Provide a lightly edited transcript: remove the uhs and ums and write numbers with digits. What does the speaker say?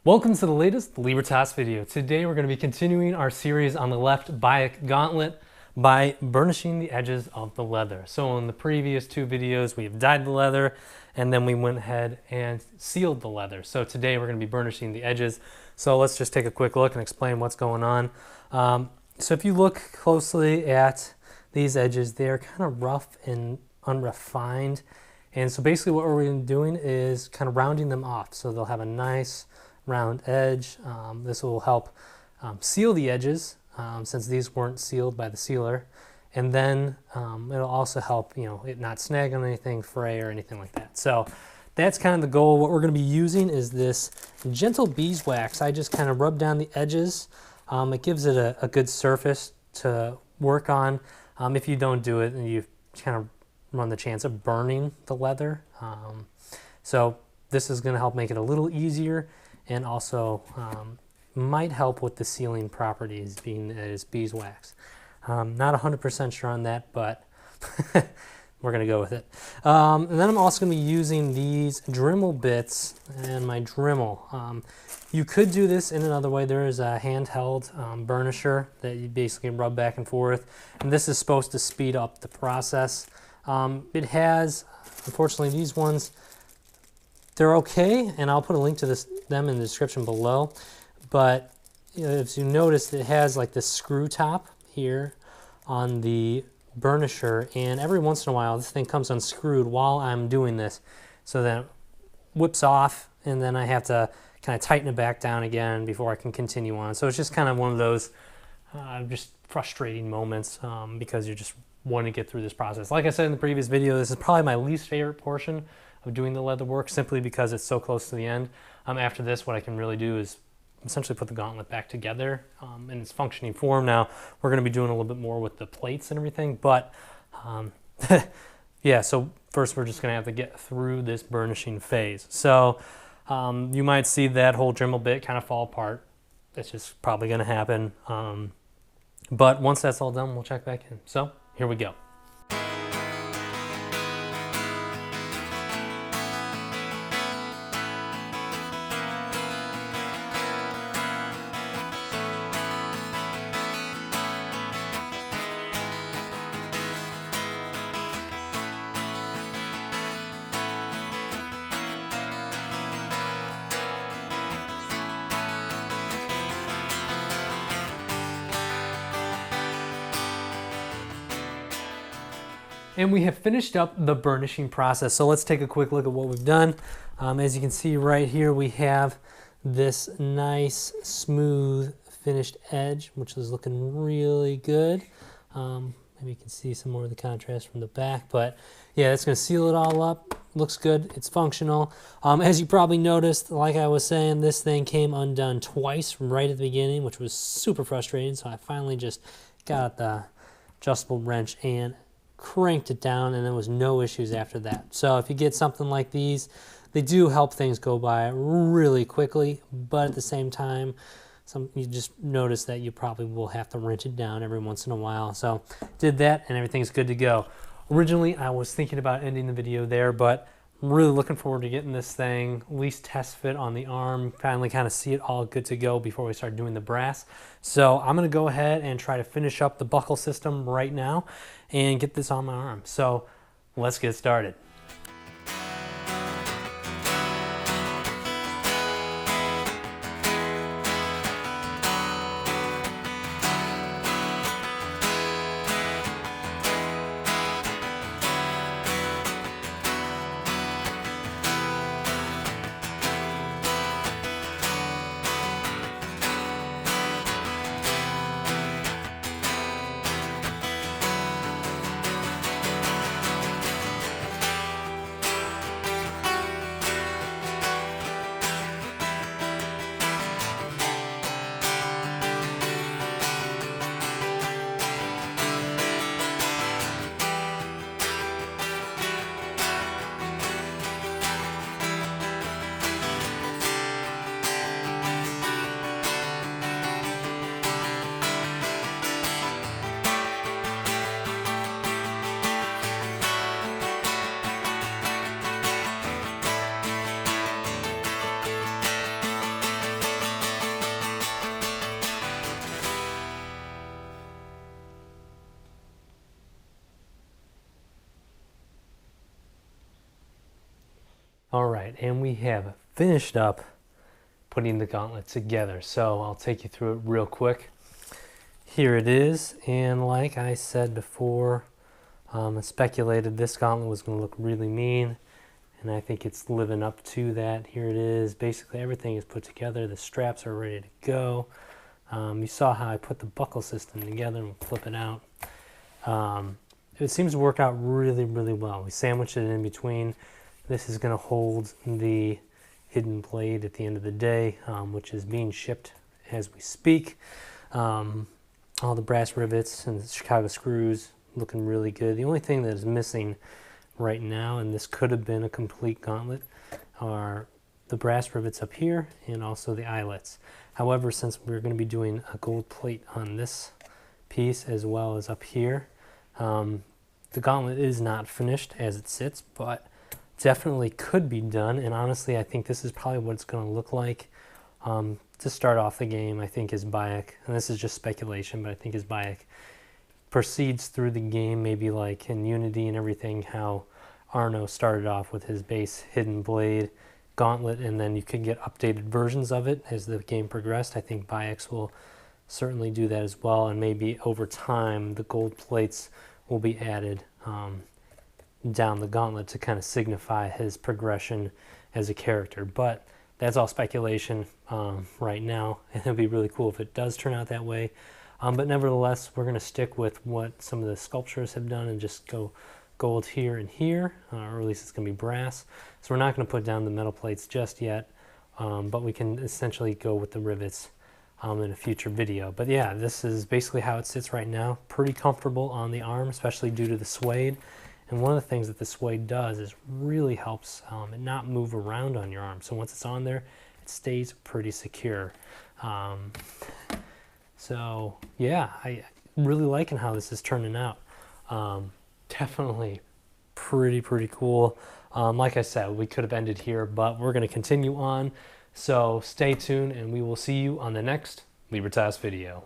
Welcome to the latest Libertas video. Today we're going to be continuing our series on the left Bayek gauntlet by burnishing the edges of the leather. So in the previous two videos we've dyed the leather and then we went ahead and sealed the leather. So today we're going to be burnishing the edges. So let's just take a quick look and explain what's going on. So if you look closely at these edges, they're kind of rough and unrefined. And so basically what we're going to be doing is kind of rounding them off. So they'll have a nice round edge. This will help seal the edges since these weren't sealed by the sealer, and then it'll also help it not snag on anything, fray or anything like that. So that's kind of the goal. What we're going to be using is this gentle beeswax. I just kind of rub down the edges. It gives it a good surface to work on. If you don't do it, then you kind of run the chance of burning the leather. So this is going to help make it a little easier, and also might help with the sealing properties, being that it's beeswax. Not 100% sure on that, but we're going to go with it. And then I'm also going to be using these Dremel bits and my Dremel. You could do this in another way. There is a handheld burnisher that you basically rub back and forth, and this is supposed to speed up the process. It has, unfortunately, these ones, they're okay, and I'll put a link to them in the description below. But as you notice, it has like this screw top here on the burnisher, and every once in a while this thing comes unscrewed while I'm doing this, so then it whips off, and then I have to kind of tighten it back down again before I can continue on. So it's just kind of one of those just frustrating moments because you're just wanting to get through this process. Like I said in the previous video, this is probably my least favorite portion of doing the leather work, simply because it's so close to the end. After this, what I can really do is essentially put the gauntlet back together in its functioning form. Now we're going to be doing a little bit more with the plates and everything, but yeah, so first we're just going to have to get through this burnishing phase. So you might see that whole Dremel bit kind of fall apart. It's just probably going to happen, but once that's all done, we'll check back in. So here we go. And we have finished up the burnishing process. So let's take a quick look at what we've done. As you can see right here, we have this nice, smooth, finished edge, which is looking really good. Maybe you can see some more of the contrast from the back, but yeah, it's gonna seal it all up. Looks good, it's functional. As you probably noticed, like I was saying, this thing came undone twice right at the beginning, which was super frustrating. So I finally just got the adjustable wrench and cranked it down, and there was no issues after that. So if you get something like these, they do help things go by really quickly, but at the same time, you just notice that you probably will have to wrench it down every once in a while. So did that, and everything's good to go. Originally, I was thinking about ending the video there, but I'm really looking forward to getting this thing, at least test fit on the arm, finally kind of see it all good to go before we start doing the brass. So I'm going to go ahead and try to finish up the buckle system right now and get this on my arm. So let's get started. All right, and we have finished up putting the gauntlet together. So I'll take you through it real quick. Here it is, and like I said before, I speculated this gauntlet was going to look really mean, and I think it's living up to that. Here it is. Basically everything is put together. The straps are ready to go. You saw how I put the buckle system together and flip it out. It seems to work out really, really well. We sandwiched it in between. This is going to hold the hidden blade at the end of the day, which is being shipped as we speak. All the brass rivets and the Chicago screws looking really good. The only thing that is missing right now, and this could have been a complete gauntlet, are the brass rivets up here and also the eyelets. However, since we're going to be doing a gold plate on this piece as well as up here, the gauntlet is not finished as it sits, but definitely could be done. And honestly, I think this is probably what it's going to look like. To start off the game, I think as Bayek, and this is just speculation, but I think as Bayek proceeds through the game, maybe like in Unity and everything, how Arno started off with his base hidden blade gauntlet, and then you could get updated versions of it as the game progressed. I think Bayek will certainly do that as well, and maybe over time the gold plates will be added down the gauntlet to kind of signify his progression as a character. But that's all speculation right now, and it'd be really cool if it does turn out that way. But nevertheless, we're going to stick with what some of the sculptures have done and just go gold here and here, or at least it's going to be brass. So we're not going to put down the metal plates just yet, but we can essentially go with the rivets in a future video. But yeah, this is basically how it sits right now. Pretty comfortable on the arm, especially due to the suede. And one of the things that the suede does is really helps it not move around on your arm. So once it's on there, it stays pretty secure. So yeah, I really liking how this is turning out. Definitely pretty cool. Like I said, we could have ended here, but we're going to continue on. So stay tuned, and we will see you on the next Libertas video.